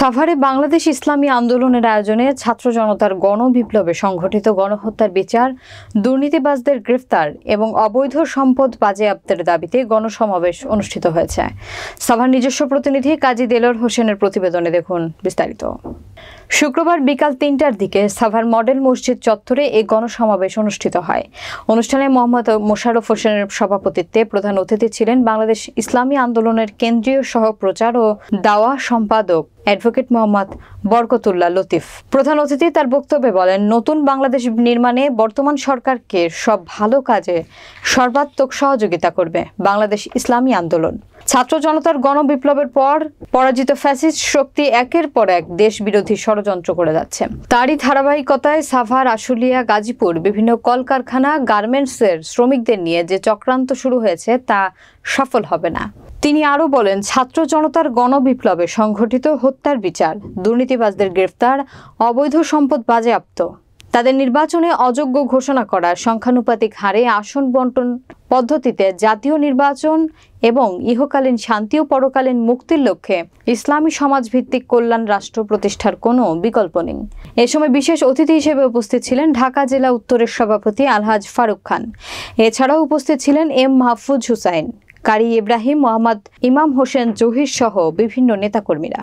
সাভারে বাংলাদেশ ইসলামী আন্দোলনের আয়োজনে ছাত্র জনতার গণবিপ্লবে সংঘটিত গণহত্যার বিচার, দুর্নীতিবাজদের গ্রেফতার এবং অবৈধ সম্পদ বাজেয়াপ্তের দাবিতে গণসমাবেশ অনুষ্ঠিত হয়েছে। সাভার নিজস্ব প্রতিনিধি কাজী দেলোয়ার হোসেনের প্রতিবেদনে দেখুন বিস্তারিত। শুক্রবার বিকাল ৩টার দিকে সাভার মডেল মসজিদ চত্বরে এই গণসমাবেশ অনুষ্ঠিত হয়। অনুষ্ঠানে মোহাম্মদ মোশাররফ হোসেনের সভাপতিত্বে প্রধান অতিথি ছিলেন বাংলাদেশ ইসলামী আন্দোলনের কেন্দ্রীয় সহ প্রচার ও দাওয়া সম্পাদক অ্যাডভোকেট মোহাম্মদ বরকতুল্লাহ লতিফ। প্রধান অতিথি তার বক্তব্যে বলেন, নতুন বাংলাদেশ নির্মাণে বর্তমান সরকারকে সব ভালো কাজে সর্বাত্মক সহযোগিতা করবে বাংলাদেশ ইসলামী আন্দোলন। ছাত্র জনতার গণবিপ্লবের পর পরাজিত ফ্যাসিস্ট শক্তি একের পর এক দেশ বিরোধী ষড়যন্ত্র করে যাচ্ছে। তারই ধারাবাহিকতায় সাভার, আশুলিয়া, গাজীপুর বিভিন্ন কলকারখানা, গার্মেন্টসের শ্রমিকদের নিয়ে যে চক্রান্ত শুরু হয়েছে তা সফল হবে না। তিনি আরও বলেন, ছাত্র জনতার গণবিপ্লবে সংঘটিত হত্যার বিচার, দুর্নীতিবাজদের গ্রেফতার, অবৈধ সম্পদ বাজেয়াপ্ত, তাদের নির্বাচনে অযোগ্য ঘোষণা করা, সংখ্যানুপাতিক হারে আসন বন্টন পদ্ধতিতে জাতীয় নির্বাচন এবং ইহকালীন শান্তি ও পরকালীন মুক্তির লক্ষ্যে ইসলামী সমাজভিত্তিক কল্যাণ রাষ্ট্র প্রতিষ্ঠার কোনো বিকল্প নেই। এ সময় বিশেষ অতিথি হিসেবে উপস্থিত ছিলেন ঢাকা জেলা উত্তরের সভাপতি আলহাজ ফারুক খান। এছাড়াও উপস্থিত ছিলেন এম মাহফুজ হুসাইন, কারি ইব্রাহিম, মোহাম্মদ ইমাম হোসেন জহির সহ বিভিন্ন নেতাকর্মীরা।